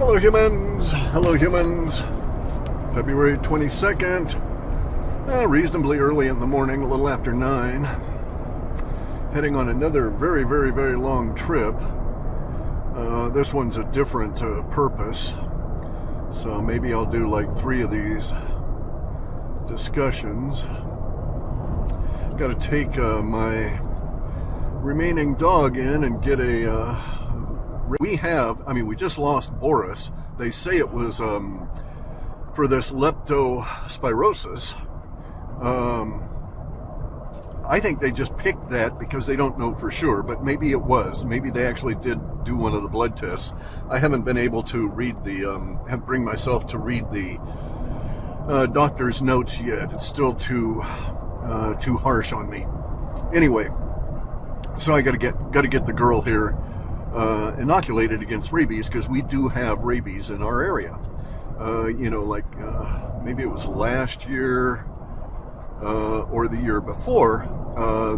Hello humans, February 22nd, reasonably early in the morning, a little after 9, heading on another very, very, very long trip. This one's a different purpose, so maybe I'll do like 3 of these discussions. Got to take my remaining dog in and get a we just lost Boris. They say it was for this leptospirosis. I think they just picked that because they don't know for sure, but maybe it was. Maybe they actually did do one of the blood tests. I haven't been able to read bring myself to read the doctor's notes yet. It's still too harsh on me. Anyway, so I got to get the girl here inoculated against rabies, because we do have rabies in our area. Maybe it was last year or the year before,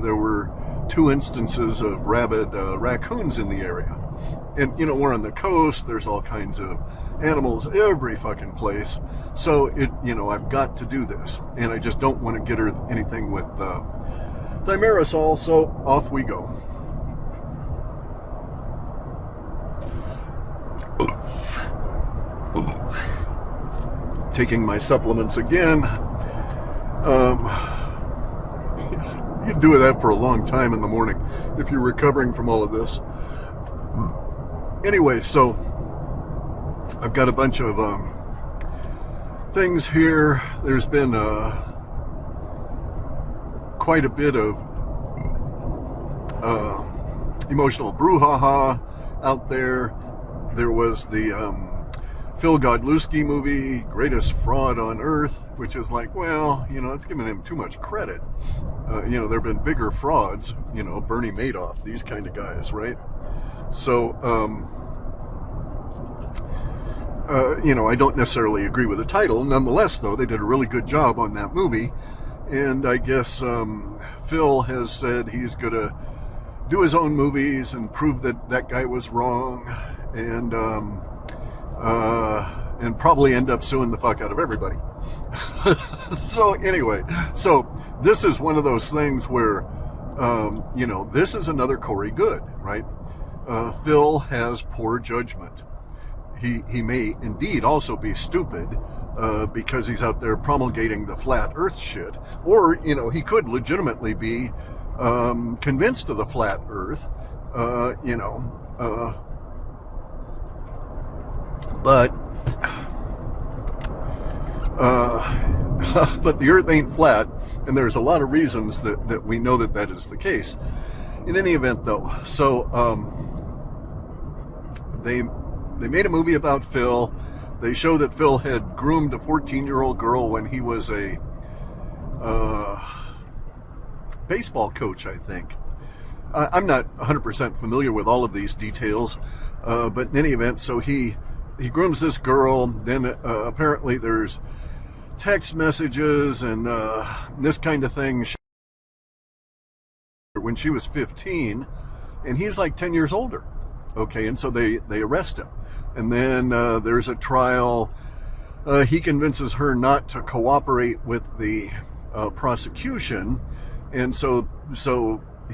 there were 2 instances of rabid raccoons in the area. And, we're on the coast, there's all kinds of animals every fucking place. So, I've got to do this. And I just don't want to get her anything with thimerosal, so off we go. Taking my supplements again. You can do that for a long time in the morning if you're recovering from all of this. Anyway, so I've got a bunch of things here. There's been quite a bit of emotional brouhaha out there. There was the Phil Godlewski movie, Greatest Fraud on Earth, which is like, well, it's giving him too much credit. There have been bigger frauds, Bernie Madoff, these kind of guys, right? So, I don't necessarily agree with the title. Nonetheless, though, they did a really good job on that movie. And I guess Phil has said he's going to do his own movies and prove that that guy was wrong. And probably end up suing the fuck out of everybody. So anyway, this is one of those things where, this is another Corey Good, right? Phil has poor judgment. He may indeed also be stupid, because he's out there promulgating the flat earth shit. Or, he could legitimately be convinced of the flat earth, but the earth ain't flat, and there's a lot of reasons that we know that is the case. In any event, though, so they made a movie about Phil. They show that Phil had groomed a 14-year-old girl when he was a baseball coach, I think. I'm not 100% familiar with all of these details, but in any event, so he grooms this girl. Then apparently there's text messages and this kind of thing when she was 15, and he's like 10 years older. Okay, and so they arrest him. And then there's a trial. He convinces her not to cooperate with the prosecution, and so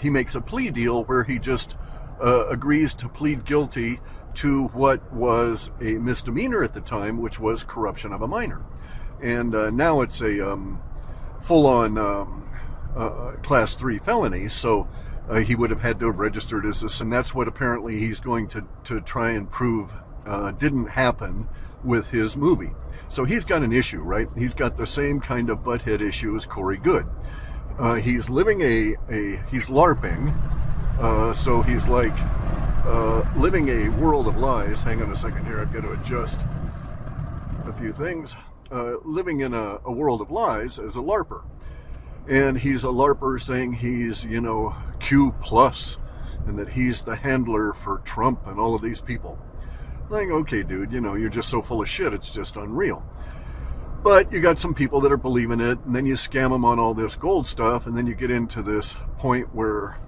he makes a plea deal where he just agrees to plead guilty to what was a misdemeanor at the time, which was corruption of a minor. And now it's a full-on class 3 felony, so he would have had to have registered as this, and that's what apparently he's going to try and prove didn't happen with his movie. So he's got an issue, right? He's got the same kind of butthead issue as Corey Good. He's living he's LARPing, so he's like living a world of lies. Hang on a second here, I've got to adjust a few things. Living in a world of lies as a LARPer. And he's a LARPer saying he's, Q+, and that he's the handler for Trump and all of these people. Like, okay, dude, you're just so full of shit, it's just unreal. But you got some people that are believing it, and then you scam them on all this gold stuff, and then you get into this point where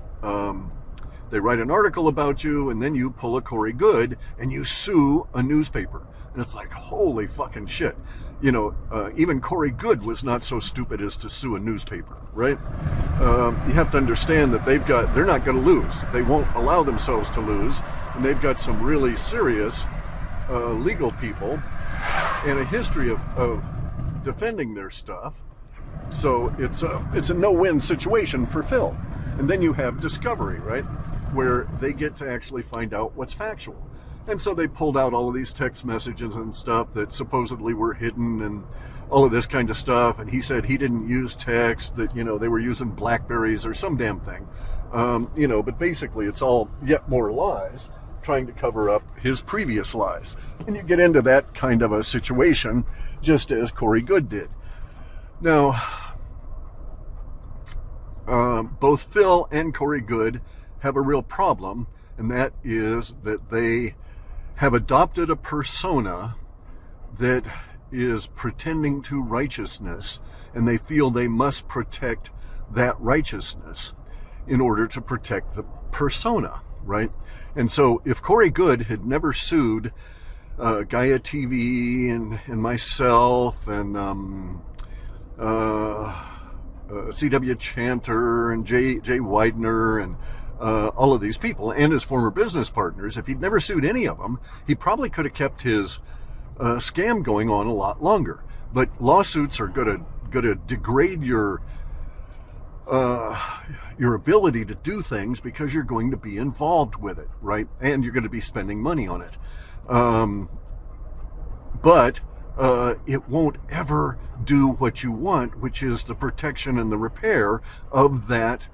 They write an article about you, and then you pull a Corey Good and you sue a newspaper. And it's like, holy fucking shit. Even Corey Good was not so stupid as to sue a newspaper, right? You have to understand that they're not going to lose. They won't allow themselves to lose. And they've got some really serious legal people and a history of defending their stuff. So it's a no-win situation for Phil. And then you have discovery, right? Where they get to actually find out what's factual. And so they pulled out all of these text messages and stuff that supposedly were hidden and all of this kind of stuff. And he said he didn't use text, that, they were using Blackberries or some damn thing. But basically it's all yet more lies, trying to cover up his previous lies. And you get into that kind of a situation, just as Corey Good did. Now, both Phil and Corey Good have a real problem, and that is that they have adopted a persona that is pretending to righteousness, and they feel they must protect that righteousness in order to protect the persona, right? And so if Corey Good had never sued Gaia TV and myself and C.W. Chanter and Jay Widener and all of these people and his former business partners, if he'd never sued any of them, he probably could have kept his scam going on a lot longer. But lawsuits are going to degrade your ability to do things because you're going to be involved with it, right? And you're going to be spending money on it. But it won't ever do what you want, which is the protection and the repair of that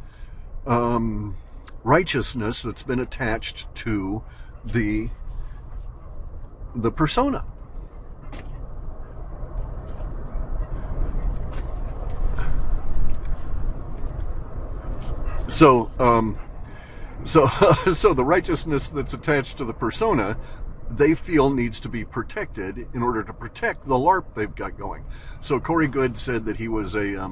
righteousness that's been attached to the persona. So the righteousness that's attached to the persona, they feel needs to be protected in order to protect the LARP they've got going. So Corey Good said that he was a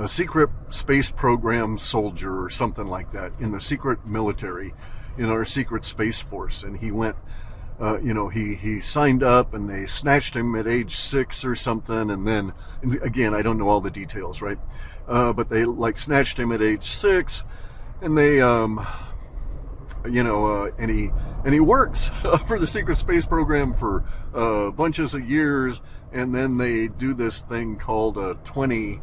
secret space program soldier or something like that in the secret military, in our secret space force. And he went, he signed up and they snatched him at age 6 or something. And then, again, I don't know all the details, right? But they snatched him at age 6 and they, and he works for the secret space program for bunches of years, and then they do this thing called 20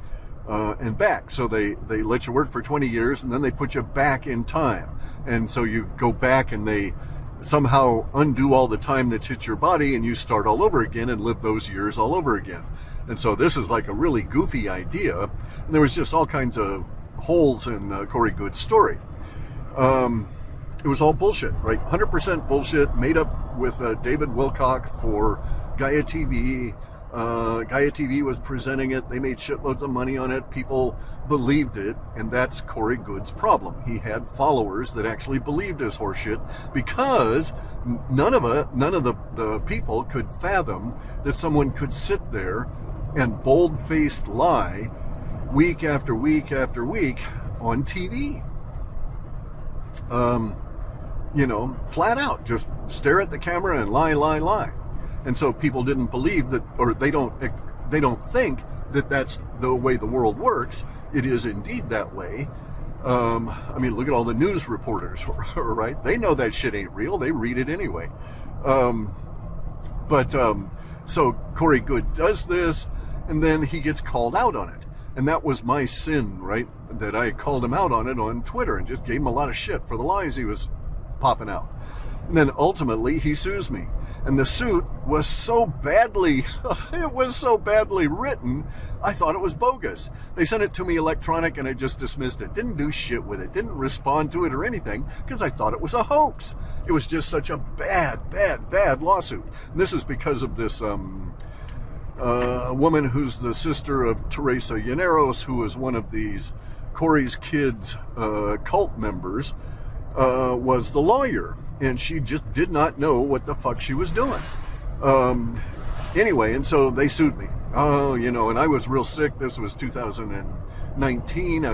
and back. So they let you work for 20 years, and then they put you back in time, and so you go back and they somehow undo all the time that's hit your body, and you start all over again and live those years all over again. And so this is like a really goofy idea, and there was just all kinds of holes in Corey Good's story. It was all bullshit, right? 100% bullshit, made up with David Wilcock for Gaia TV. Gaia TV was presenting it. They made shitloads of money on it. People believed it, and that's Corey Good's problem. He had followers that actually believed his horseshit because none of the people could fathom that someone could sit there and bold-faced lie week after week after week on TV. Flat out, just stare at the camera and lie. And so people didn't believe that, or they don't think that that's the way the world works. It is indeed that way. Look at all the news reporters, right? They know that shit ain't real. They read it anyway. So Corey Good does this, and then he gets called out on it. And that was my sin, right? That I called him out on it on Twitter and just gave him a lot of shit for the lies he was popping out. And then ultimately he sues me. And the suit was so badly written, I thought it was bogus. They sent it to me electronic and I just dismissed it. Didn't do shit with it. Didn't respond to it or anything because I thought it was a hoax. It was just such a bad lawsuit. And this is because of this woman who's the sister of Teresa Llaneros, who is one of these Corey's kids' cult members, was the lawyer. And she just did not know what the fuck she was doing. Anyway, and so they sued me. And I was real sick. This was 2019.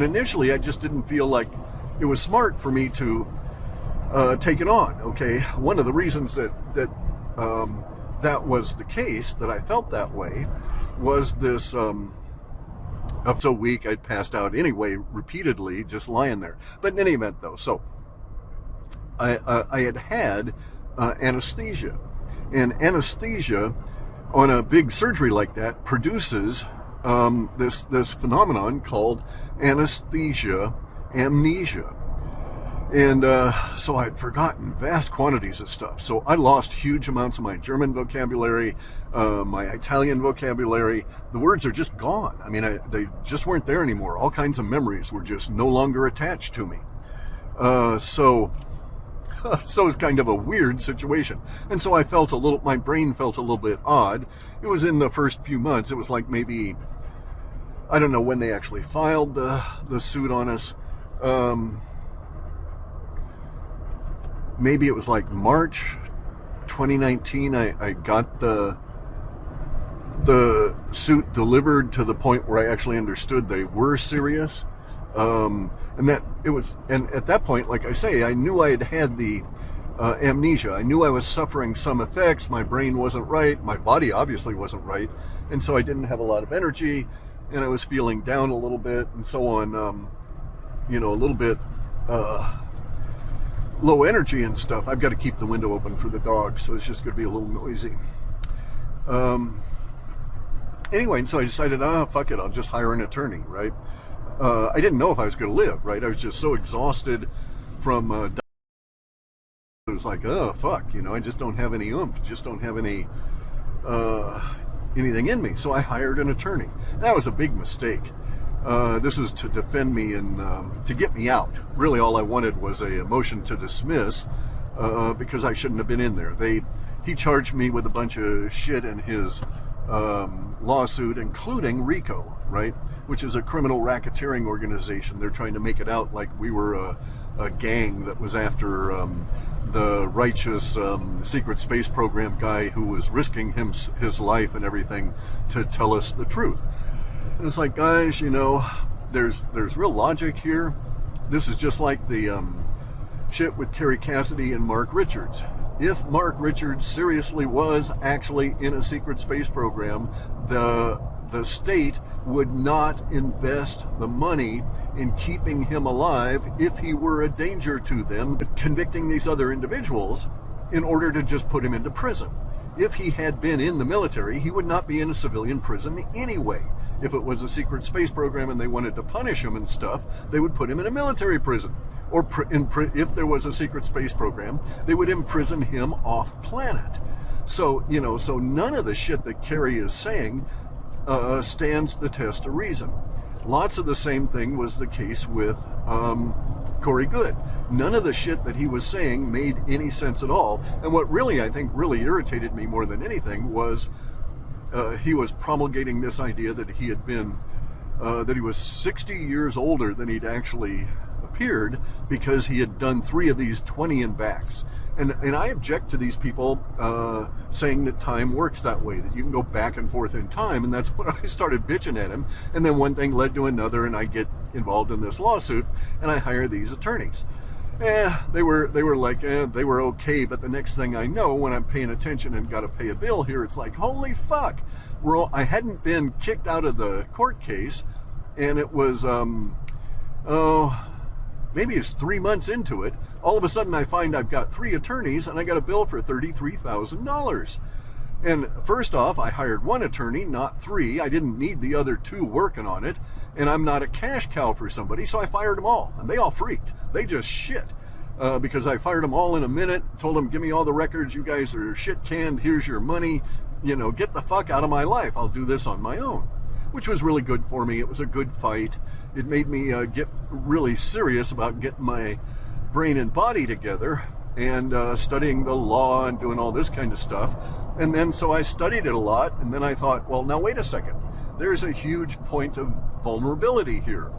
initially I just didn't feel like it was smart for me to take it on. Okay, one of the reasons that was the case, that I felt that way, was this up so weak I'd passed out anyway repeatedly just lying there. But in any event though, so I had anesthesia, and anesthesia on a big surgery like that produces this phenomenon called anesthesia amnesia. And so I'd forgotten vast quantities of stuff. So I lost huge amounts of my German vocabulary, my Italian vocabulary. The words are just gone. I mean, they just weren't there anymore. All kinds of memories were just no longer attached to me. So it's kind of a weird situation. And so I felt my brain felt a little bit odd. It was in the first few months. It was like maybe, I don't know when they actually filed the suit on us. Maybe it was like March 2019. I got the suit delivered to the point where I actually understood they were serious. And at that point, like I say, I knew I had the amnesia. I knew I was suffering some effects. My brain wasn't right. My body obviously wasn't right. And so I didn't have a lot of energy, and I was feeling down a little bit and so on, a little bit low energy and stuff. I've got to keep the window open for the dog, so it's just going to be a little noisy. Anyway, and so I decided, fuck it, I'll just hire an attorney, right? I didn't know if I was going to live, right? I was just so exhausted from it was like, oh, fuck, I just don't have any oomph, just don't have any anything in me. So I hired an attorney. That was a big mistake. This is to defend me and to get me out. Really, all I wanted was a motion to dismiss because I shouldn't have been in there. He charged me with a bunch of shit in his lawsuit, including RICO, right? Which is a criminal racketeering organization. They're trying to make it out like we were a gang that was after the righteous secret space program guy who was risking his life and everything to tell us the truth. And it's like, guys, there's real logic here. This is just like the shit with Kerry Cassidy and Mark Richards. If Mark Richards seriously was actually in a secret space program, the state would not invest the money in keeping him alive if he were a danger to them, convicting these other individuals in order to just put him into prison. If he had been in the military, he would not be in a civilian prison anyway. If it was a secret space program and they wanted to punish him and stuff, they would put him in a military prison. Or if there was a secret space program, they would imprison him off planet. So none of the shit that Kerry is saying stands the test of reason. Lots of the same thing was the case with Corey Goode. None of the shit that he was saying made any sense at all. And what I think really irritated me more than anything was he was promulgating this idea that he had been, that he was 60 years older than he'd actually appeared because he had done 3 of these 20 and backs. And I object to these people saying that time works that way, that you can go back and forth in time. And that's when I started bitching at him. And then one thing led to another, and I get involved in this lawsuit, and I hire these attorneys. They were okay. But the next thing I know, when I'm paying attention and got to pay a bill here, it's like, holy fuck. I hadn't been kicked out of the court case, and it was, maybe it's 3 months into it. All of a sudden I find I've got 3 attorneys and I got a bill for $33,000. And first off, I hired 1 attorney, not 3. I didn't need the other 2 working on it. And I'm not a cash cow for somebody, so I fired them all. And they all freaked. They just shit. Because I fired them all in a minute, told them, give me all the records. You guys are shit canned. Here's your money. Get the fuck out of my life. I'll do this on my own. Which was really good for me. It was a good fight. It made me get really serious about getting my brain and body together and studying the law and doing all this kind of stuff. And then so I studied it a lot, and then I thought, well, now wait a second. There's a huge point of vulnerability here.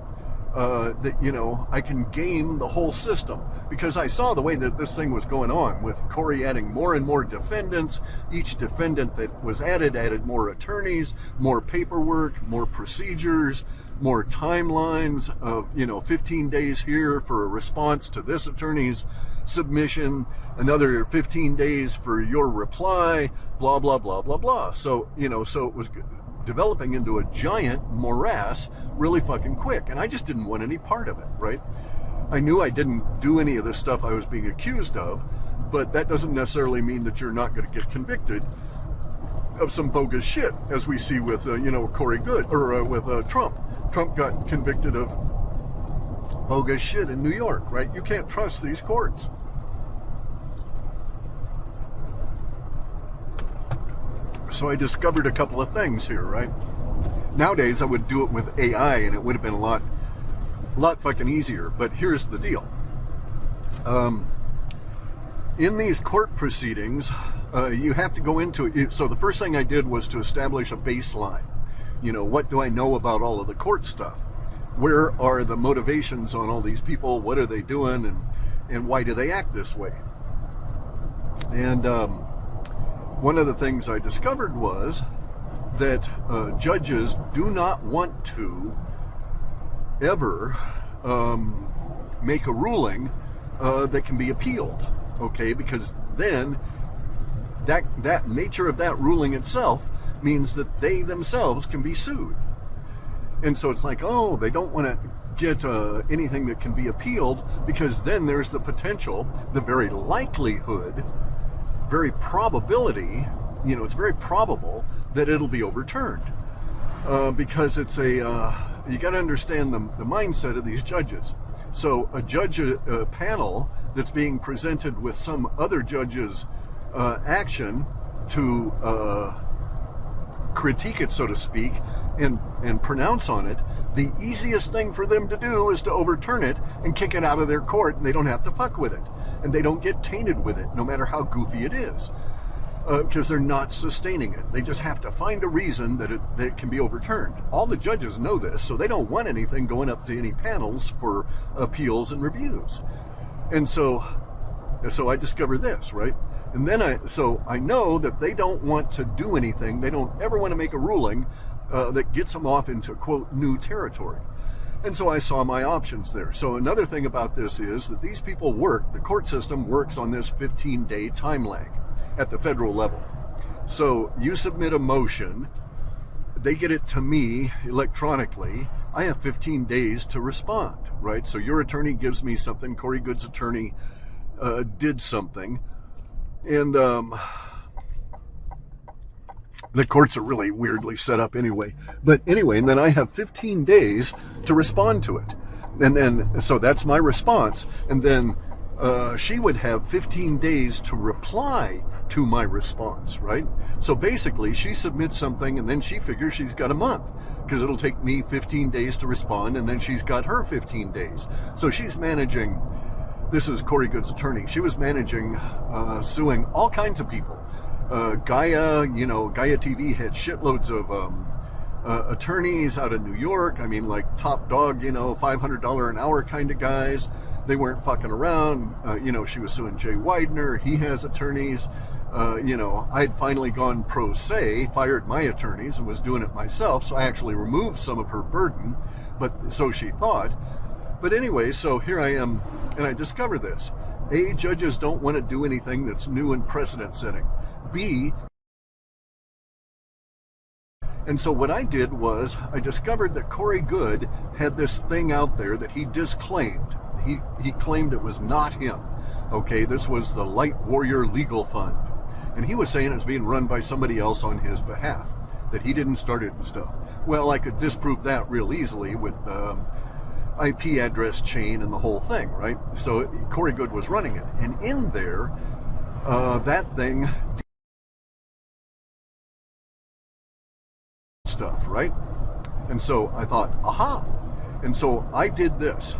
That, I can game the whole system, because I saw the way that this thing was going on with Corey adding more and more defendants. Each defendant that was added more attorneys, more paperwork, more procedures, more timelines of, 15 days here for a response to this attorney's submission, another 15 days for your reply, blah, blah, blah, blah, blah. So, so it was developing into a giant morass really fucking quick. And I just didn't want any part of it, right? I knew I didn't do any of the stuff I was being accused of, but that doesn't necessarily mean that you're not going to get convicted of some bogus shit, as we see with, Corey Good, or with Trump. Trump got convicted of bogus shit in New York, right? You can't trust these courts. So I discovered a couple of things here, right? Nowadays, I would do it with AI, and it would have been a lot fucking easier. But here's the deal. In these court proceedings, you have to go into it. So the first thing I did was to establish a baseline. What do I know about all of the court stuff? Where are the motivations on all these people? What are they doing? And why do they act this way? And one of the things I discovered was that judges do not want to ever make a ruling that can be appealed, okay? Because then that nature of that ruling itself means that they themselves can be sued. And so it's like, oh, they don't want to get anything that can be appealed, because then there's the potential, the very likelihood, very probability, it's very probable that it'll be overturned. Because it's you got to understand the mindset of these judges. So a judge panel that's being presented with some other judge's action to critique it, so to speak, and pronounce on it, the easiest thing for them to do is to overturn it and kick it out of their court, and they don't have to fuck with it. And they don't get tainted with it, no matter how goofy it is. Because they're not sustaining it. They just have to find a reason that it can be overturned. All the judges know this, so they don't want anything going up to any panels for appeals and reviews. And so I discovered this, right? And then I know that they don't want to do anything. They don't ever want to make a ruling that gets them off into, quote, new territory. And so I saw my options there. So another thing about this is that these people the court system works on this 15-day time lag at the federal level. So you submit a motion, they get it to me electronically. I have 15 days to respond, right? So your attorney gives me something, Corey Good's attorney did something, and the courts are really weirdly set up anyway. But anyway, and then I have 15 days to respond to it. And then, so that's my response. And then she would have 15 days to reply to my response, right? So basically, she submits something, and then she figures she's got a month, because it'll take me 15 days to respond, and then she's got her 15 days. So she's managing, this is Corey Good's attorney, she was managing suing all kinds of people. Gaia TV had shitloads of attorneys out of New York. I mean, like top dog, $500 an hour kind of guys. They weren't fucking around. She was suing Jay Widener. He has attorneys. I'd finally gone pro se, fired my attorneys, and was doing it myself. So I actually removed some of her burden, but so she thought. But anyway, so here I am, and I discovered this. A, judges don't want to do anything that's new and precedent setting. B, and so what I did was I discovered that Corey Good had this thing out there that he disclaimed. He claimed it was not him. Okay, this was the Light Warrior Legal Fund. And he was saying it was being run by somebody else on his behalf, that he didn't start it and stuff. Well, I could disprove that real easily with the IP address chain and the whole thing, right? So Corey Good was running it. And in there, that thing stuff, right? And so I thought, aha. And so I did this.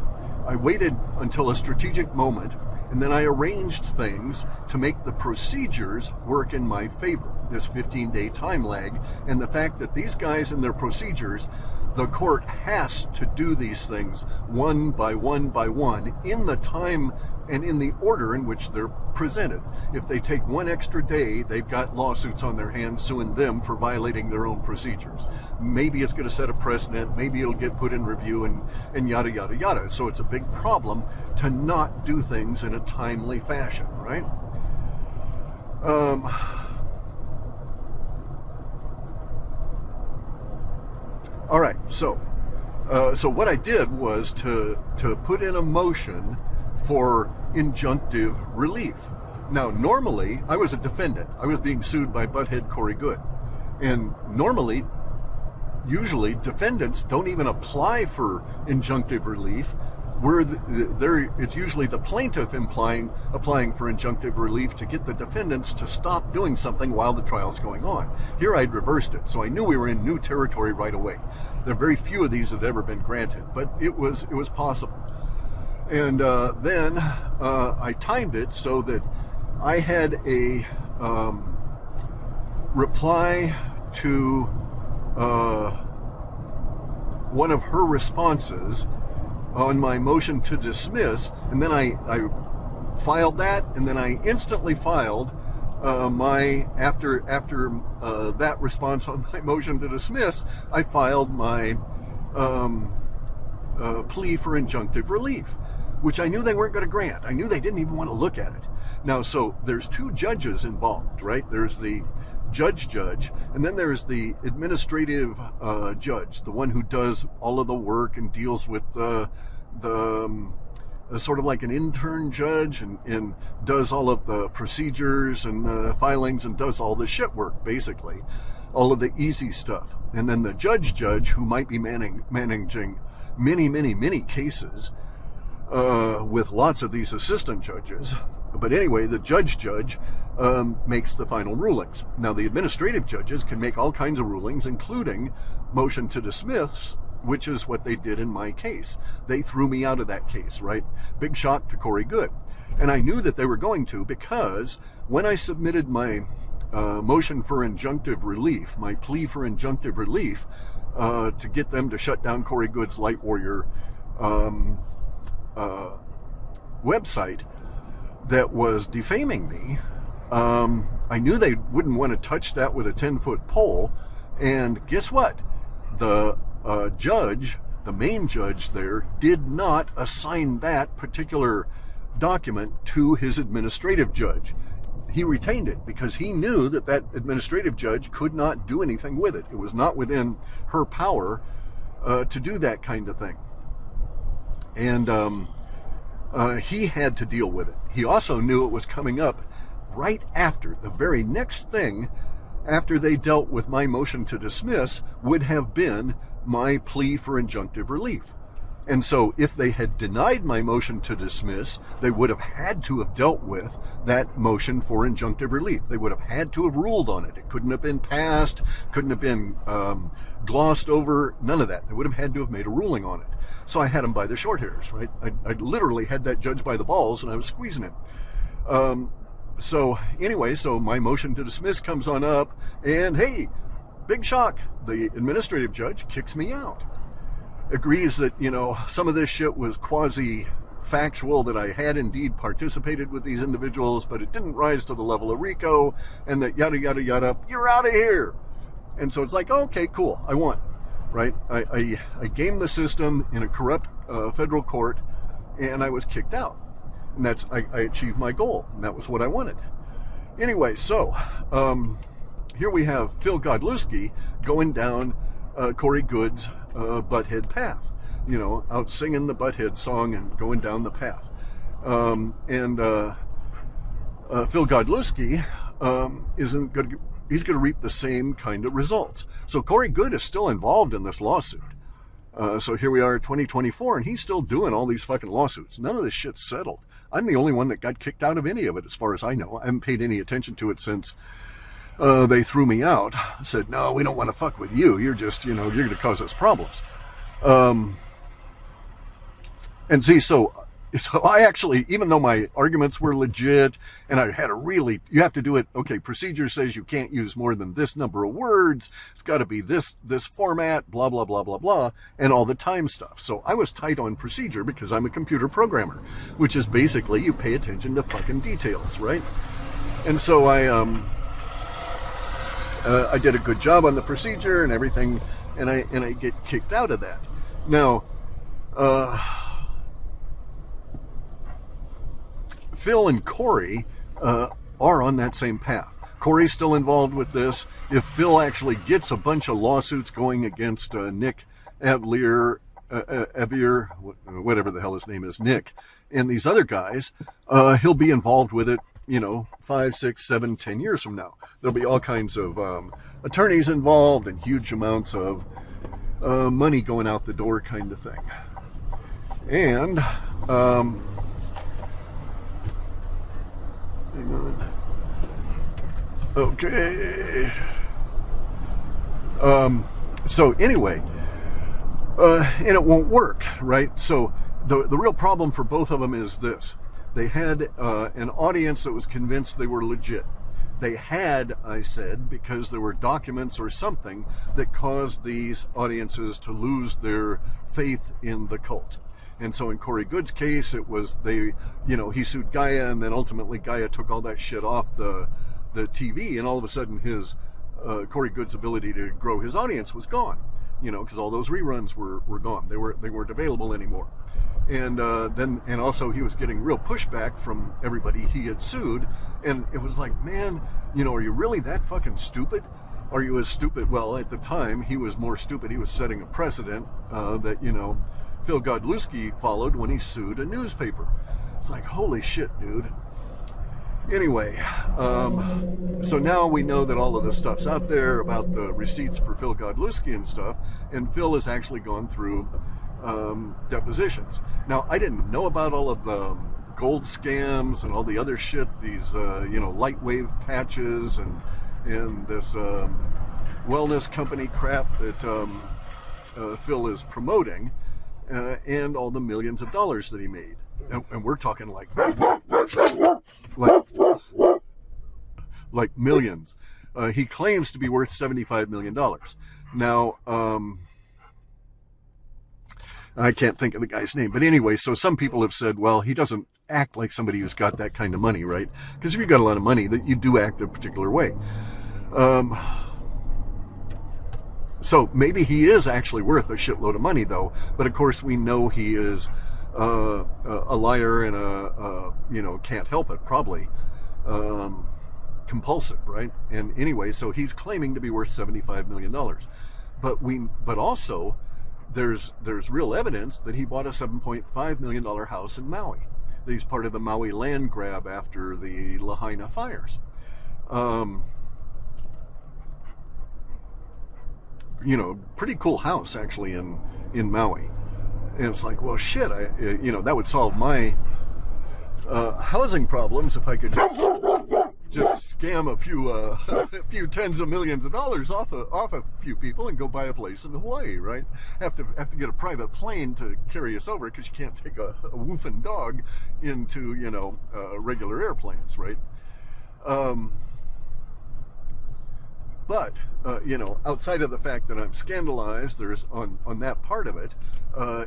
I waited until a strategic moment, and then I arranged things to make the procedures work in my favor. This 15-day time lag, and the fact that these guys and their procedures, the court has to do these things one by one by one in the time and in the order in which they're presented. If they take one extra day, they've got lawsuits on their hands suing them for violating their own procedures. Maybe it's going to set a precedent, maybe it'll get put in review, and yada, yada, yada. So it's a big problem to not do things in a timely fashion, right? All right, so what I did was to put in a motion for injunctive relief. Now, normally, I was a defendant. I was being sued by butthead Corey Good. And normally, usually, defendants don't even apply for injunctive relief. It's usually the plaintiff applying for injunctive relief to get the defendants to stop doing something while the trial's going on. Here I'd reversed it, so I knew we were in new territory right away. There are very few of these that have ever been granted, but it was possible. And then I timed it so that I had a reply to one of her responses on my motion to dismiss, and then I filed that, and then I instantly filed after that response on my motion to dismiss, I filed my plea for injunctive relief, which I knew they weren't going to grant. I knew they didn't even want to look at it. Now, so there's two judges involved, right? There's the judge, and then there's the administrative judge, the one who does all of the work and deals with the sort of like an intern judge and does all of the procedures and filings and does all the shit work, basically, all of the easy stuff. And then the judge who might be managing many cases with lots of these assistant judges. But anyway, the judge makes the final rulings. Now, the administrative judges can make all kinds of rulings, including motion to dismiss, which is what they did in my case. They threw me out of that case, right? Big shock to Corey Good. And I knew that they were going to, because when I submitted my motion for injunctive relief, my plea for injunctive relief, to get them to shut down Corey Good's Light Warrior website that was defaming me, I knew they wouldn't want to touch that with a 10-foot pole. And guess what? The judge, the main judge there, did not assign that particular document to his administrative judge. He retained it because he knew that administrative judge could not do anything with it. It was not within her power to do that kind of thing. And he had to deal with it. He also knew it was coming up right after. The very next thing after they dealt with my motion to dismiss would have been my plea for injunctive relief. And so if they had denied my motion to dismiss, they would have had to have dealt with that motion for injunctive relief. They would have had to have ruled on it. It couldn't have been passed, couldn't have been glossed over, none of that. They would have had to have made a ruling on it. So I had him by the short hairs, right? I literally had that judge by the balls, and I was squeezing him. So anyway, so my motion to dismiss comes on up, and hey, big shock. The administrative judge kicks me out. Agrees that, some of this shit was quasi-factual, that I had indeed participated with these individuals, but it didn't rise to the level of RICO, and that yada, yada, yada, you're out of here. And so it's like, okay, cool, I won, right? I gamed the system in a corrupt federal court, and I was kicked out. And I achieved my goal, and that was what I wanted. Anyway, so here we have Phil Godlewski going down Corey Good's Butthead path, out singing the Butthead song and going down the path. Phil Godlewski isn't good. He's going to reap the same kind of results. So Corey Good is still involved in this lawsuit. So here we are, 2024, and he's still doing all these fucking lawsuits. None of this shit's settled. I'm the only one that got kicked out of any of it, as far as I know. I haven't paid any attention to it since they threw me out. Said, no, we don't want to fuck with you. You're just, you're going to cause us problems. And see, so so I actually, even though my arguments were legit and I had you have to do it, okay, procedure says you can't use more than this number of words, it's got to be this format, blah, blah, blah, blah, blah, and all the time stuff. So I was tight on procedure because I'm a computer programmer, which is basically you pay attention to fucking details, right? And so I did a good job on the procedure and everything, and I get kicked out of that. Now, Phil and Corey are on that same path. Corey's still involved with this. If Phil actually gets a bunch of lawsuits going against Nick Evlier, whatever the hell his name is, Nick, and these other guys, he'll be involved with it, 5, 6, 7, 10 years from now. There'll be all kinds of attorneys involved and huge amounts of money going out the door kind of thing. And hang on. Okay. So anyway, and it won't work, right? So the real problem for both of them is this. They had an audience that was convinced they were legit. They had, I said, because there were documents or something that caused these audiences to lose their faith in the cult. And so in Corey Good's case, it was he sued Gaia, and then ultimately Gaia took all that shit off the TV, and all of a sudden his Corey Good's ability to grow his audience was gone, because all those reruns were gone. They weren't available anymore. And then also he was getting real pushback from everybody he had sued, and it was like, man, are you really that fucking stupid? Are you as stupid? Well, at the time he was more stupid. He was setting a precedent that Phil Godlewski followed when he sued a newspaper. It's like, holy shit, dude. Anyway, so now we know that all of this stuff's out there about the receipts for Phil Godlewski and stuff, and Phil has actually gone through depositions. Now, I didn't know about all of the gold scams and all the other shit, these light wave patches and this wellness company crap that Phil is promoting, and all the millions of dollars that he made. And we're talking like millions. He claims to be worth $75 million. Now, I can't think of the guy's name, but anyway, so some people have said, well, he doesn't act like somebody who's got that kind of money, right? Because if you've got a lot of money, that you do act a particular way. So maybe he is actually worth a shitload of money, though. But of course, we know he is a liar and can't help it, probably compulsive, right? And anyway, so he's claiming to be worth $75 million. But also, there's real evidence that he bought a $7.5 million house in Maui. That he's part of the Maui land grab after the Lahaina fires. Pretty cool house actually in Maui. And it's like, well, shit, that would solve my housing problems if I could just scam a few tens of millions of dollars off a few people and go buy a place in Hawaii, right? Have to get a private plane to carry us over because you can't take a woofing dog into regular airplanes, right? But outside of the fact that I'm scandalized, there's on that part of it,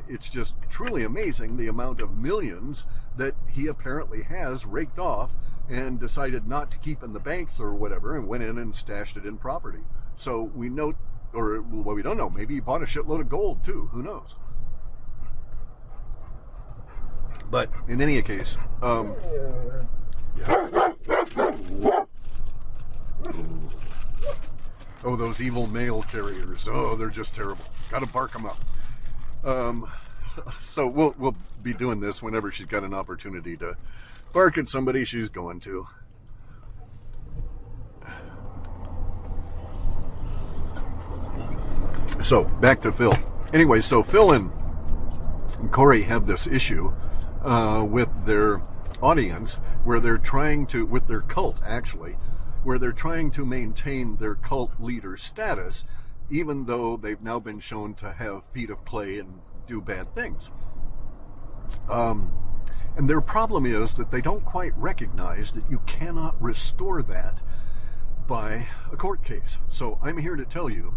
it's just truly amazing the amount of millions that he apparently has raked off and decided not to keep in the banks or whatever, and went in and stashed it in property. So we know, or well, we don't know, maybe he bought a shitload of gold too, who knows? But in any case, yeah. Oh, those evil mail carriers. Oh, they're just terrible. Gotta bark them up. So we'll be doing this whenever she's got an opportunity to bark at somebody. She's going to. So back to Phil. Anyway, so Phil and Corey have this issue with their audience where they're trying to, with their cult actually, where they're trying to maintain their cult leader status, even though they've now been shown to have feet of clay and do bad things. And their problem is that they don't quite recognize that you cannot restore that by a court case. So I'm here to tell you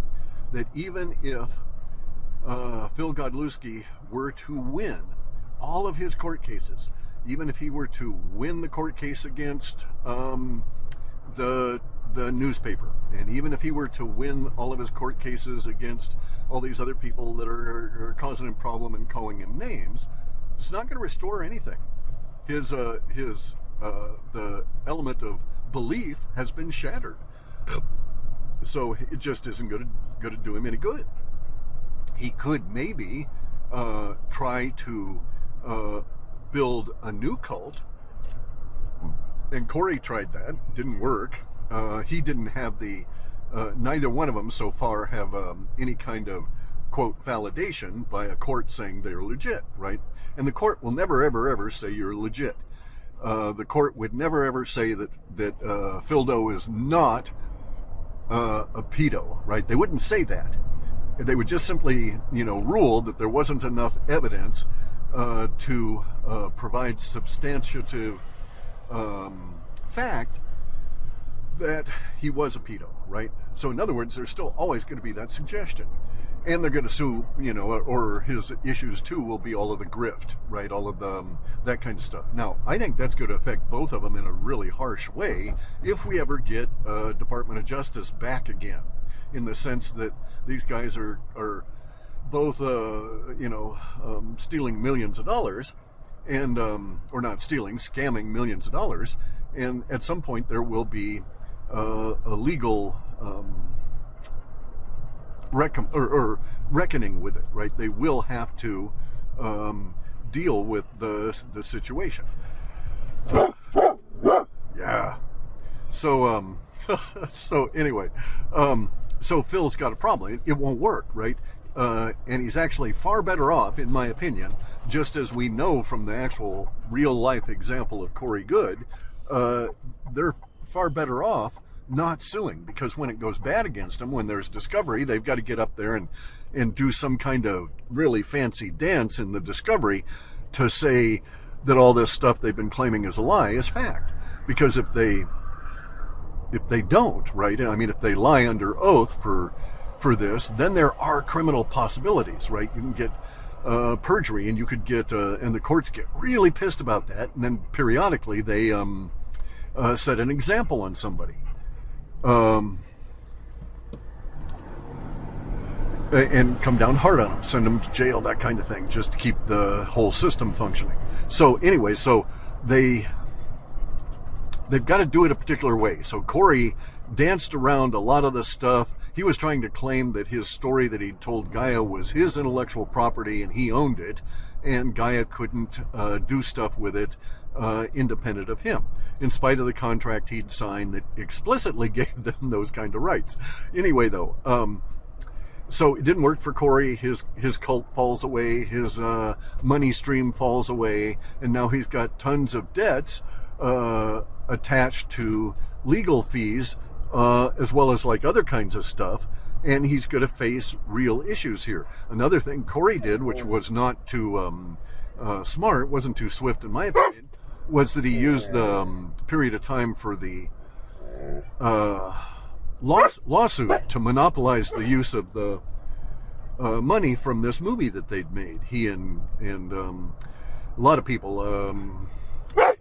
that even if Phil Godlewski were to win all of his court cases, even if he were to win the court case against the newspaper, and even if he were to win all of his court cases against all these other people that are causing him problem and calling him names, it's not going to restore anything. The element of belief has been shattered, so it just isn't going to do him any good. He could maybe try to build a new cult, and Corey tried that. It didn't work. He didn't have neither one of them so far have any kind of, quote, validation by a court saying they're legit, right? And the court will never, ever, ever say you're legit. The court would never, ever say that Phildo is not a pedo, right? They wouldn't say that. They would just simply, rule that there wasn't enough evidence to provide substantive fact that he was a pedo, right? So in other words, there's still always going to be that suggestion. And they're going to sue, or his issues too will be all of the grift, right? All of that kind of stuff. Now, I think that's going to affect both of them in a really harsh way if we ever get Department of Justice back again, in the sense that these guys are both, stealing millions of dollars, and or not stealing, scamming millions of dollars, and at some point there will be a legal reckoning with it, right? They will have to deal with the situation. Yeah. So so anyway, so Phil's got a problem. It won't work, right? And he's actually far better off, in my opinion, just as we know from the actual real life example of Corey Goode, they're far better off not suing, because when it goes bad against them, when there's discovery, they've got to get up there and do some kind of really fancy dance in the discovery to say that all this stuff they've been claiming is a lie is fact. Because if they don't, right, I mean, if they lie under oath for this, then there are criminal possibilities, right? You can get perjury, and you could get, and the courts get really pissed about that, and then periodically they set an example on somebody. And come down hard on them, send them to jail, that kind of thing, just to keep the whole system functioning. So anyway, so they've got to do it a particular way. So Corey danced around a lot of the stuff. He was trying to claim that his story that he'd told Gaia was his intellectual property and he owned it, and Gaia couldn't do stuff with it independent of him, in spite of the contract he'd signed that explicitly gave them those kind of rights. Anyway, though, so it didn't work for Corey. His cult falls away, his money stream falls away, and now he's got tons of debts attached to legal fees, as well as like other kinds of stuff, and he's going to face real issues here. Another thing Corey did, which was not too smart, wasn't too swift in my opinion, was that he used the period of time for the lawsuit to monopolize the use of the money from this movie that they'd made. He and a lot of people,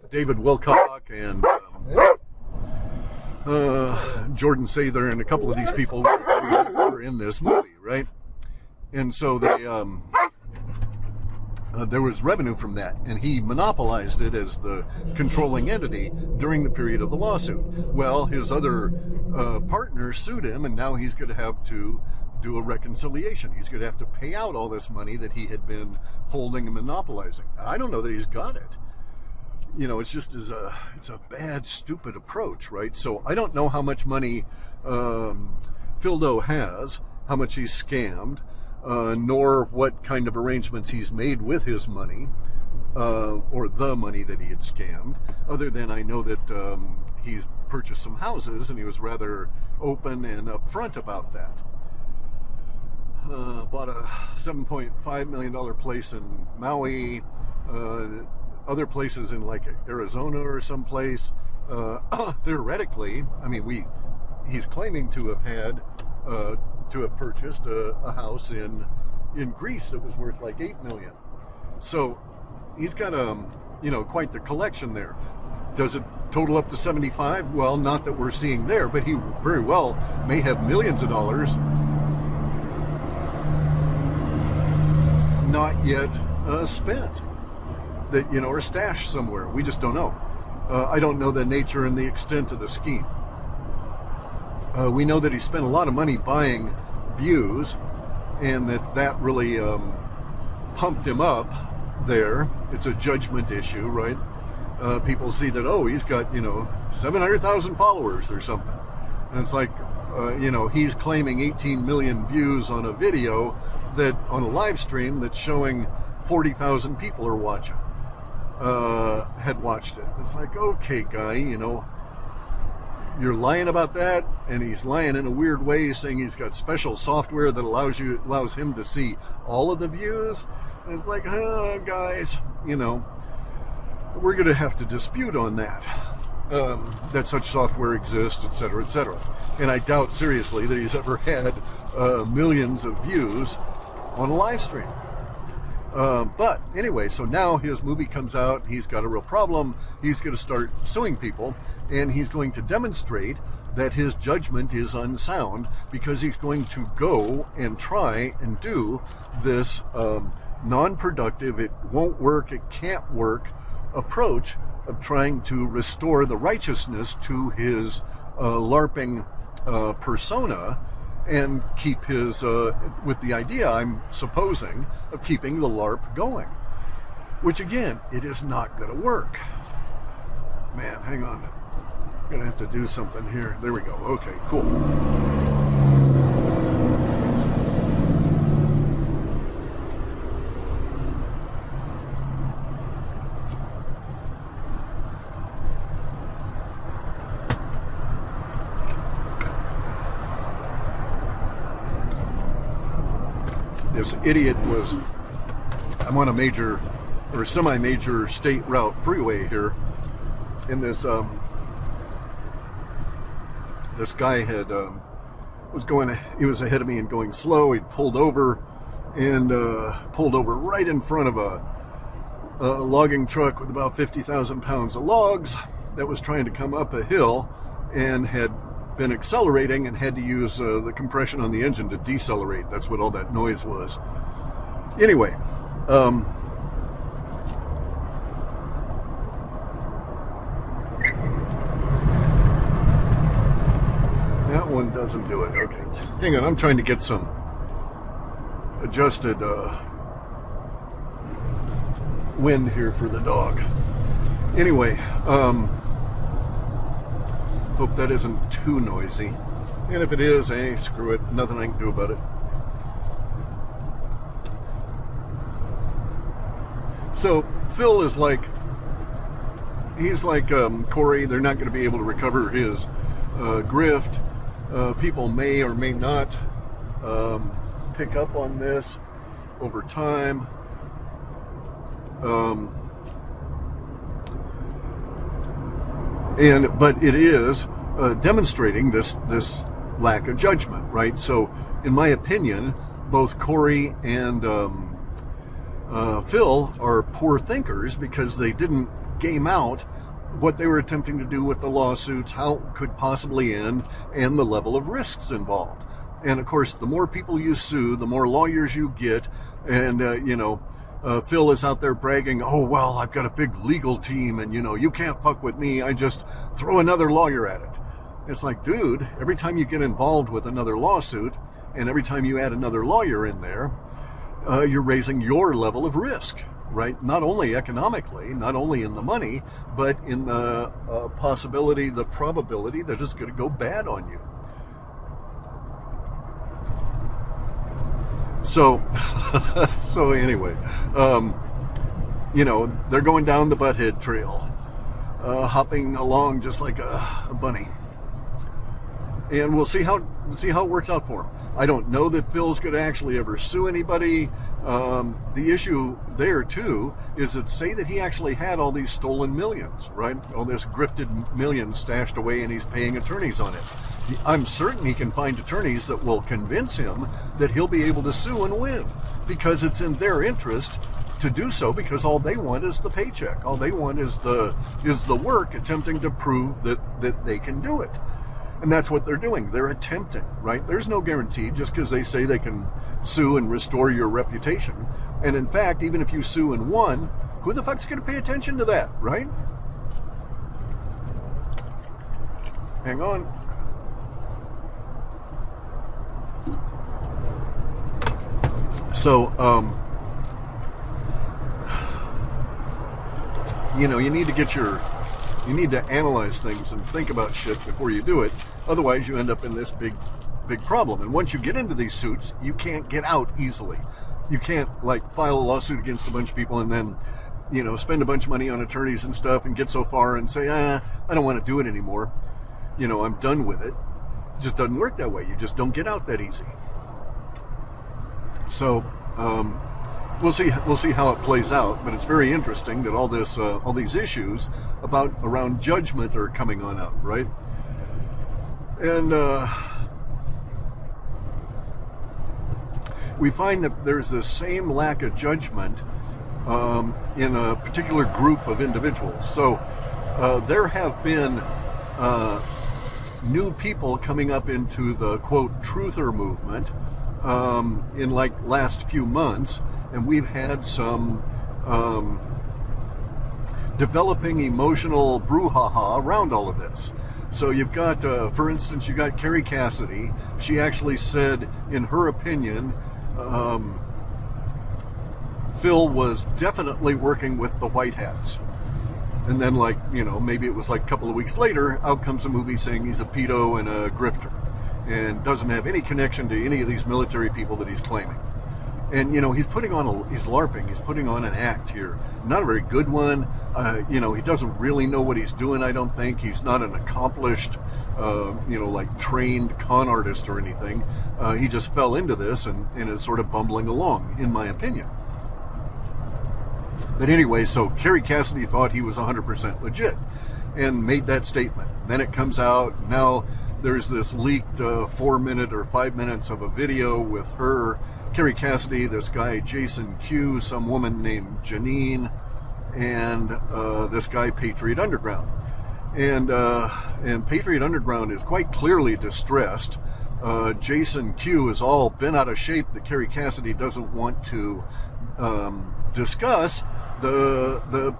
David Wilcock and Jordan Sather and a couple of these people were in this movie, right? And so they there was revenue from that, and he monopolized it as the controlling entity during the period of the lawsuit. Well, his other partner sued him, and now he's going to have to do a reconciliation. He's going to have to pay out all this money that he had been holding and monopolizing. I don't know that he's got it. It's just it's a bad, stupid approach, right? So I don't know how much money Phildo has, how much he's scammed, nor what kind of arrangements he's made with his money, or the money that he had scammed, other than I know that he's purchased some houses, and he was rather open and upfront about that. Bought a $7.5 million place in Maui, other places in like Arizona or someplace. Theoretically, I mean, he's claiming to have had to have purchased a house in Greece that was worth like $8 million. So he's got quite the collection there. Does it total up to 75? Well, not that we're seeing there, but he very well may have millions of dollars not yet spent that are stashed somewhere. We just don't know. I don't know the nature and the extent of the scheme. We know that he spent a lot of money buying views, and that really pumped him up there. It's a judgment issue, right? People see that, he's got 700,000 followers or something, and it's like he's claiming 18 million views on a video that on a live stream that's showing 40,000 people are watching. Had watched it. It's like, okay, guy, you're lying about that, and he's lying in a weird way, saying he's got special software that allows him to see all of the views. And it's like, guys, we're going to have to dispute on that. That such software exists, etc., etc. And I doubt seriously that he's ever had millions of views on a live stream. But anyway, so now his movie comes out. He's got a real problem. He's going to start suing people, and he's going to demonstrate that his judgment is unsound, because he's going to go and try and do this non-productive, it won't work, it can't work approach of trying to restore the righteousness to his LARPing persona, and keep his, with the idea, I'm supposing, of keeping the LARP going. Which again, it is not going to work. Man, hang on. I'm going to have to do something here. There we go. Okay, cool. This idiot I'm on a major or semi-major state route freeway here, and this guy he was ahead of me and going slow. He'd pulled over right in front of a logging truck with about 50,000 pounds of logs that was trying to come up a hill, and had been accelerating and had to use the compression on the engine to decelerate. That's what all that noise was. Anyway, that one doesn't do it. Okay, hang on, I'm trying to get some adjusted wind here for the dog. Anyway, hope that isn't too noisy. And if it is, hey, screw it. Nothing I can do about it. So Phil is he's like Corey. They're not going to be able to recover his grift. People may or may not pick up on this over time. But it is demonstrating this lack of judgment, right? So, in my opinion, both Corey and Phil are poor thinkers, because they didn't game out what they were attempting to do with the lawsuits, how it could possibly end, and the level of risks involved. And of course, the more people you sue, the more lawyers you get, and Phil is out there bragging, oh, well, I've got a big legal team, and you can't fuck with me. I just throw another lawyer at it. It's like, dude, every time you get involved with another lawsuit, and every time you add another lawyer in there, you're raising your level of risk, right? Not only economically, not only in the money, but in the possibility, the probability that it's going to go bad on you. So anyway, they're going down the Butthead Trail, hopping along just like a bunny. and we'll see how it works out for him. I don't know that Phil's going to actually ever sue anybody. The issue there too is that, say that he actually had all these stolen millions, right? All this grifted millions stashed away, and he's paying attorneys on it. I'm certain he can find attorneys that will convince him that he'll be able to sue and win, because it's in their interest to do so, because all they want is the paycheck. All they want is the work, attempting to prove that they can do it. And that's what they're doing. They're attempting, right? There's no guarantee just because they say they can sue and restore your reputation. And in fact, even if you sue and won, who the fuck's going to pay attention to that, right? Hang on. So, you need to analyze things and think about shit before you do it. Otherwise, you end up in this big problem. And once you get into these suits, you can't get out easily. You can't, like, file a lawsuit against a bunch of people and then, spend a bunch of money on attorneys and stuff and get so far and say, I don't want to do it anymore. I'm done with it. It just doesn't work that way. You just don't get out that easy. So, we'll see how it plays out, but it's very interesting that all these issues around Judgement are coming on out, right? And we find that there's the same lack of judgment in a particular group of individuals. So there have been new people coming up into the, quote, truther movement in like last few months, and we've had some developing emotional brouhaha around all of this. So you've got, for instance, you got Carrie Cassidy. She actually said, in her opinion, Phil was definitely working with the White Hats. And then, maybe it was like a couple of weeks later, out comes a movie saying he's a pedo and a grifter and doesn't have any connection to any of these military people that he's claiming. And, he's LARPing. He's putting on an act here. Not a very good one. He doesn't really know what he's doing, I don't think. He's not an accomplished, trained con artist or anything. He just fell into this and is sort of bumbling along, in my opinion. But anyway, so Carrie Cassidy thought he was 100% legit and made that statement. Then it comes out. Now there's this leaked 4 minute or 5 minutes of a video with her, Carrie Cassidy, this guy Jason Q, some woman named Janine, and this guy Patriot Underground. And Patriot Underground is quite clearly distressed. Jason Q is all bent out of shape that Carrie Cassidy doesn't want to discuss and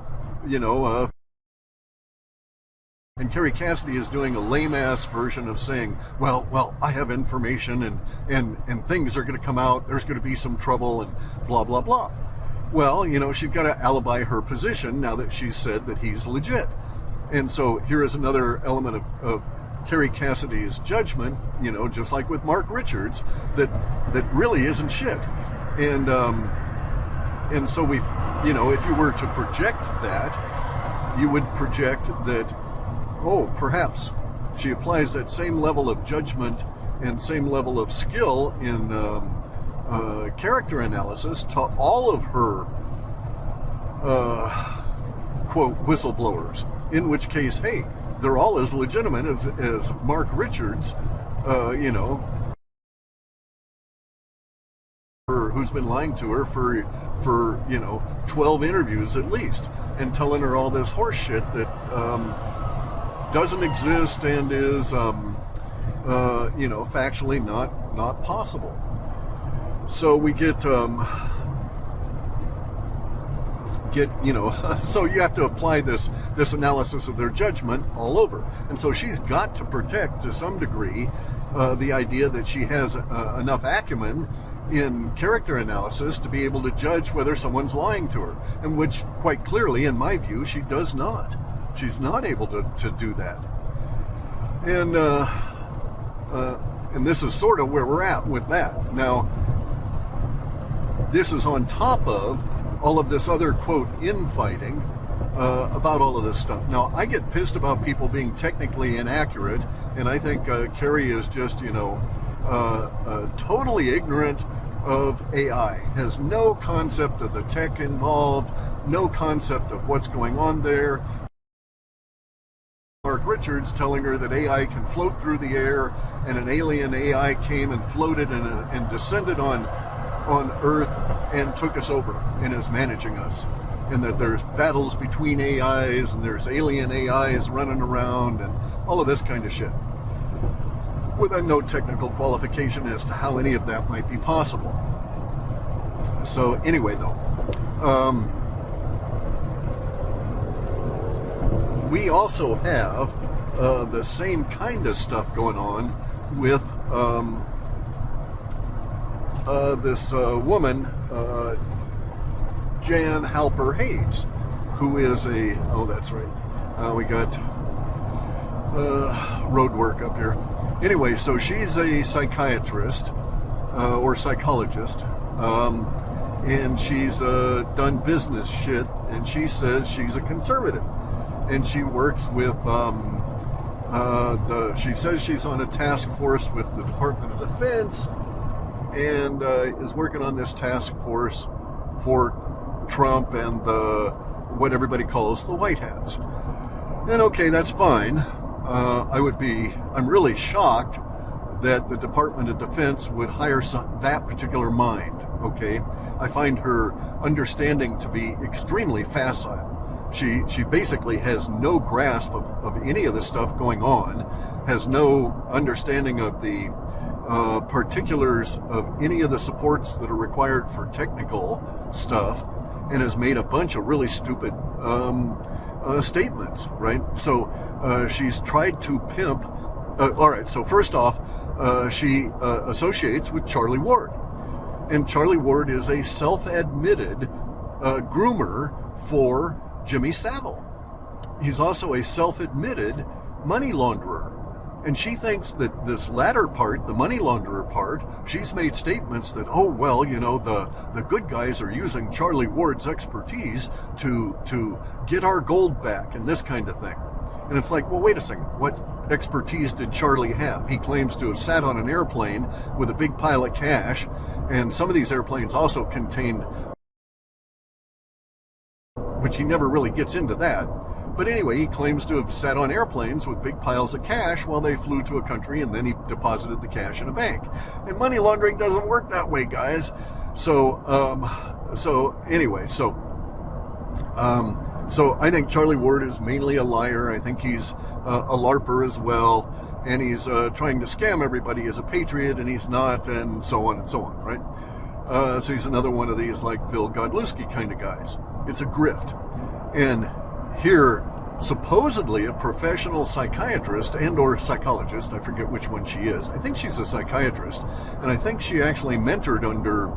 Carrie Cassidy is doing a lame-ass version of saying, well, I have information and things are going to come out, there's going to be some trouble and blah, blah, blah. Well, she's got to alibi her position now that she's said that he's legit. And so here is another element of Carrie Cassidy's judgment, just like with Mark Richards, that really isn't shit. And so if you were to project that, you would project that, perhaps she applies that same level of judgment and same level of skill in character analysis to all of her, quote, whistleblowers. In which case, hey, they're all as legitimate as Mark Richards, who's been lying to her for 12 interviews at least, and telling her all this horse shit that doesn't exist and is factually not possible. So we get so you have to apply this analysis of their judgment all over. And so she's got to protect to some degree the idea that she has enough acumen in character analysis to be able to judge whether someone's lying to her, and which quite clearly, in my view, she does not. She's not able to do that. And this is sort of where we're at with that. Now, this is on top of all of this other, quote, infighting about all of this stuff. Now, I get pissed about people being technically inaccurate, and I think Carrie is just, totally ignorant of AI, has no concept of the tech involved, no concept of what's going on there. Mark Richards telling her that AI can float through the air, and an alien AI came and floated and descended on Earth and took us over and is managing us. And that there's battles between AIs and there's alien AIs running around and all of this kind of shit. With no technical qualification as to how any of that might be possible. So anyway, though, we also have the same kind of stuff going on with this woman, Jan Halper Hayes, who is we got road work up here. Anyway, so she's a psychiatrist or psychologist, and she's done business shit, and she says she's a conservative, and she works with she says she's on a task force with the Department of Defense, and is working on this task force for Trump and what everybody calls the White Hats. And okay, that's fine. I'm really shocked that the Department of Defense would hire that particular mind, okay? I find her understanding to be extremely facile. She basically has no grasp of any of the stuff going on, has no understanding of the particulars of any of the supports that are required for technical stuff, and has made a bunch of really stupid statements, right? So she's tried to pimp. All right, so first off, she associates with Charlie Ward. And Charlie Ward is a self-admitted groomer for Jimmy Savile. He's also a self-admitted money launderer. And she thinks that this latter part, the money launderer part, she's made statements that, oh, well, the good guys are using Charlie Ward's expertise to get our gold back and this kind of thing. And it's like, well, wait a second. What expertise did Charlie have? He claims to have sat on an airplane with a big pile of cash, and some of these airplanes also contain, which he never really gets into that. But anyway, he claims to have sat on airplanes with big piles of cash while they flew to a country, and then he deposited the cash in a bank. And money laundering doesn't work that way, guys. So I think Charlie Ward is mainly a liar. I think he's a LARPer as well, and he's trying to scam everybody as a patriot, and he's not, and so on, right? So he's another one of these like Phil Godlewski kind of guys. It's a grift. And here, supposedly a professional psychiatrist and or psychologist, I forget which one she is. I think she's a psychiatrist, and I think she actually mentored under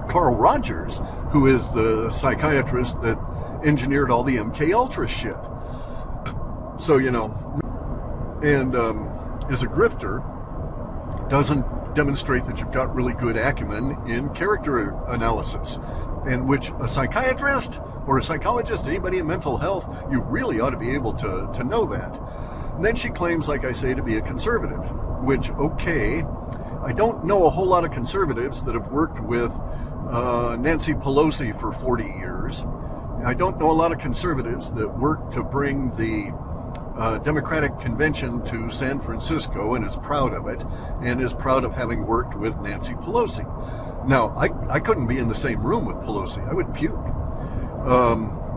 Carl Rogers, who is the psychiatrist that engineered all the MK Ultra shit. So, and is a grifter, doesn't demonstrate that you've got really good acumen in character analysis, in which a psychiatrist or a psychologist, anybody in mental health, you really ought to be able to know that. And then she claims, like I say, to be a conservative, which, okay, I don't know a whole lot of conservatives that have worked with Nancy Pelosi for 40 years. I don't know a lot of conservatives that worked to bring the Democratic Convention to San Francisco and is proud of it, and is proud of having worked with Nancy Pelosi. Now, I couldn't be in the same room with Pelosi. I would puke.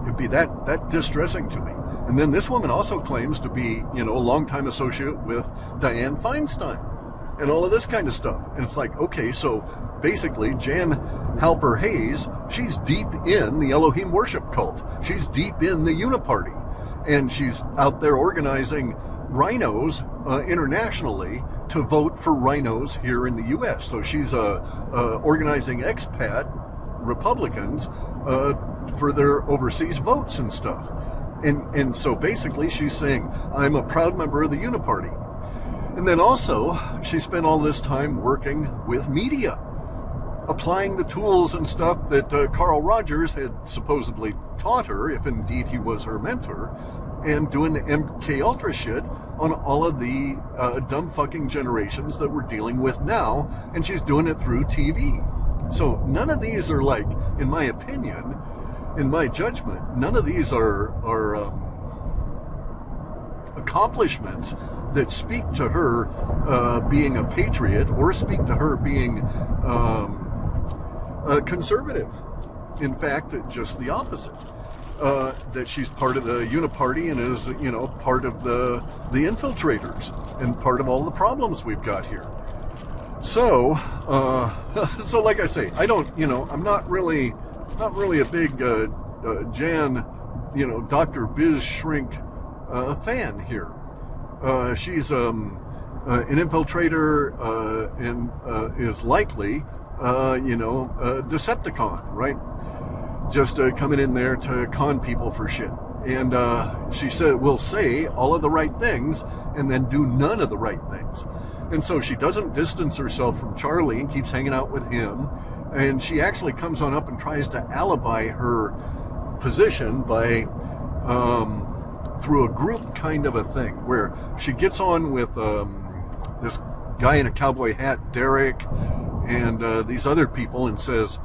It'd be that distressing to me. And then this woman also claims to be, a longtime associate with Dianne Feinstein and all of this kind of stuff. And it's like, okay, so basically Jan Halper Hayes, she's deep in the Elohim worship cult. She's deep in the Uniparty. And she's out there organizing rhinos internationally to vote for rhinos here in the U.S. So she's organizing expat Republicans for their overseas votes and stuff. And so basically she's saying, I'm a proud member of the Uniparty. And then also, she spent all this time working with media. applying the tools and stuff that Carl Rogers had supposedly taught her, if indeed he was her mentor, and doing the MK Ultra shit on all of the dumb fucking generations that we're dealing with now, and she's doing it through TV. So none of these are, like, in my opinion, in my judgment, none of these are accomplishments that speak to her being a patriot or speak to her being a conservative. In fact, just the opposite. That she's part of the Uniparty and is, part of the infiltrators and part of all the problems we've got here. So, so like I say, I don't, I'm not really a big Jan, Dr. Biz Shrink fan here. She's an infiltrator and is likely, a Decepticon, right? Just coming in there to con people for shit. And she will say all of the right things and then do none of the right things. And so she doesn't distance herself from Charlie and keeps hanging out with him. And she actually comes on up and tries to alibi her position by through a group kind of a thing where she gets on with this guy in a cowboy hat, Derek, and these other people and says,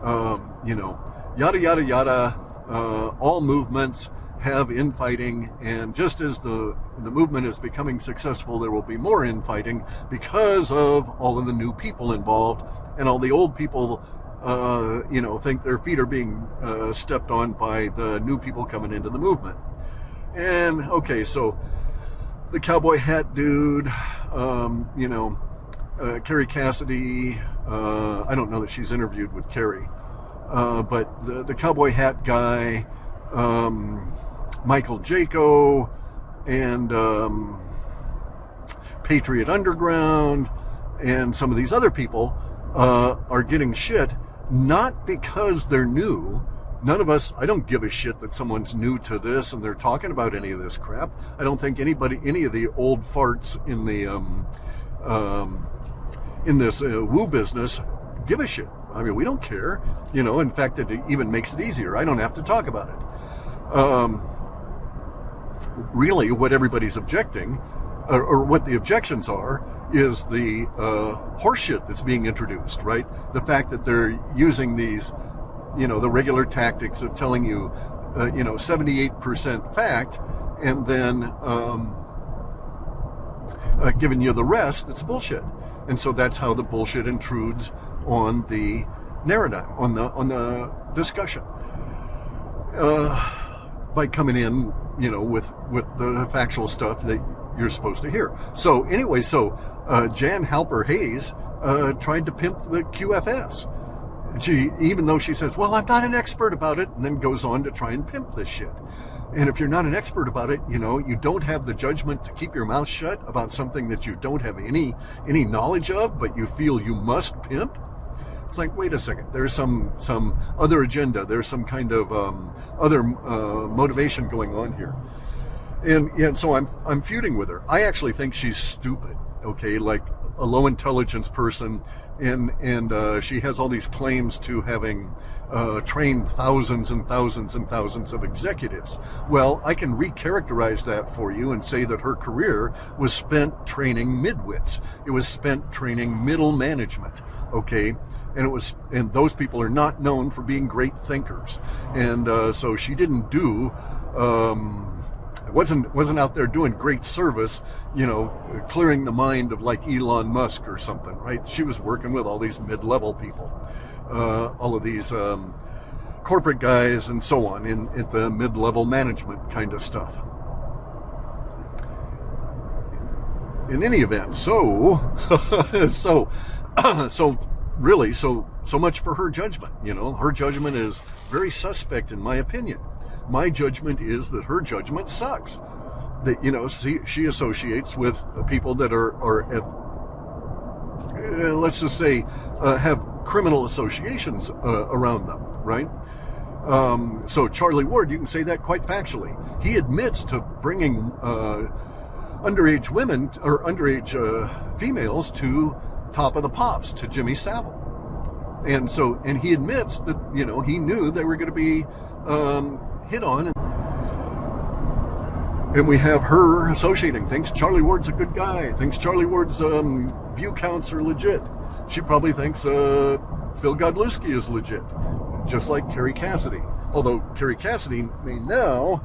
yada, yada, yada, all movements have infighting, and just as the movement is becoming successful, there will be more infighting because of all of the new people involved, and all the old people, think their feet are being stepped on by the new people coming into the movement. And, okay, so the cowboy hat dude, Carrie Cassidy, I don't know that she's interviewed with Carrie, but the cowboy hat guy, Michael Jaco, and Patriot Underground, and some of these other people are getting shit, not because they're new. None of us, I don't give a shit that someone's new to this and they're talking about any of this crap. I don't think any of the old farts in the in this woo business give a shit. I mean, we don't care. In fact, it even makes it easier. I don't have to talk about it. Really, what everybody's objecting, or what the objections are, is the horseshit that's being introduced, right? The fact that they're using these, the regular tactics of telling you, 78% fact, and then giving you the rest that's bullshit. And so that's how the bullshit intrudes on the narrative, on the discussion, by coming in, with the factual stuff that you're supposed to hear. So anyway, Jan Halper Hayes tried to pimp the QFS. She, even though she says, well, I'm not an expert about it, and then goes on to try and pimp this shit. And if you're not an expert about it, you don't have the judgment to keep your mouth shut about something that you don't have any knowledge of, but you feel you must pimp. It's like, wait a second, there's some other agenda, there's some kind of other motivation going on here. And so I'm feuding with her. I actually think she's stupid, okay, like a low intelligence person, and she has all these claims to having trained thousands and thousands and thousands of executives. Well, I can recharacterize that for you and say that her career was spent training midwits. It was spent training middle management, okay? And those people are not known for being great thinkers. And so she didn't do, wasn't out there doing great service, clearing the mind of like Elon Musk or something, right? She was working with all these mid-level people, all of these corporate guys and so on at the mid-level management kind of stuff. In any event, so really, so much for her judgment. Her judgment is very suspect in my opinion. My judgment is that her judgment sucks. That, she associates with people that are at, let's just say, have criminal associations around them, right? So Charlie Ward, you can say that quite factually. He admits to bringing underage women or underage females to Top of the Pops, to Jimmy Savile. And so, and he admits that, you know, he knew they were going to be hit on. And we have her associating, thinks Charlie Ward's a good guy, thinks Charlie Ward's view counts are legit. She probably thinks Phil Godlewski is legit, just like Kerry Cassidy. Although Kerry Cassidy may now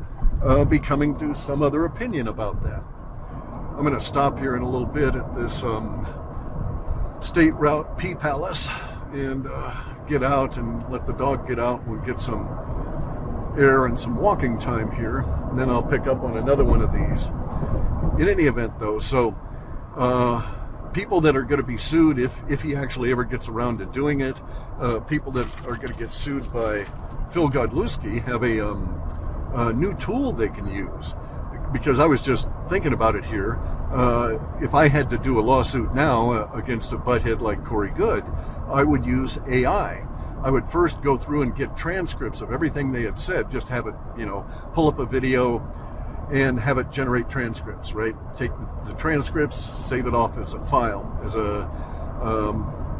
be coming to some other opinion about that. I'm going to stop here in a little bit at this State Route P Palace and get out and let the dog get out. We'll get some air and some walking time here, and then I'll pick up on another one of these. In any event, though, so people that are going to be sued if he actually ever gets around to doing it, people that are going to get sued by Phil Godlewski have a new tool they can use. Because I was just thinking about it here. If I had to do a lawsuit now against a butthead like Corey Good, I would use AI. I would first go through and get transcripts of everything they had said, just have it, you know, pull up a video and have it generate transcripts, right? Take the transcripts, save it off as a file, as a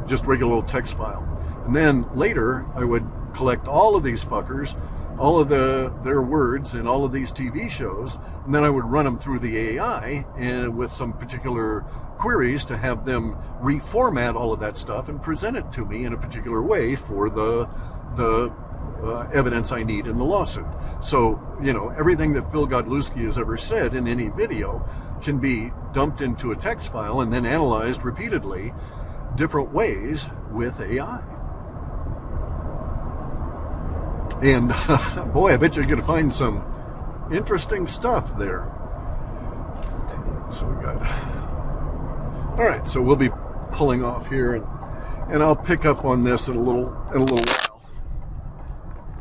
just regular old text file. And then later, I would collect all of these fuckers, all of their words in all of these TV shows, and then I would run them through the AI and with some particular queries to have them reformat all of that stuff and present it to me in a particular way for the evidence I need in the lawsuit. So, you know, everything that Phil Godlewski has ever said in any video can be dumped into a text file and then analyzed repeatedly different ways with AI. And boy, I bet you're going to find some interesting stuff there. So we got... All right, so we'll be pulling off here, and I'll pick up on this in a little while.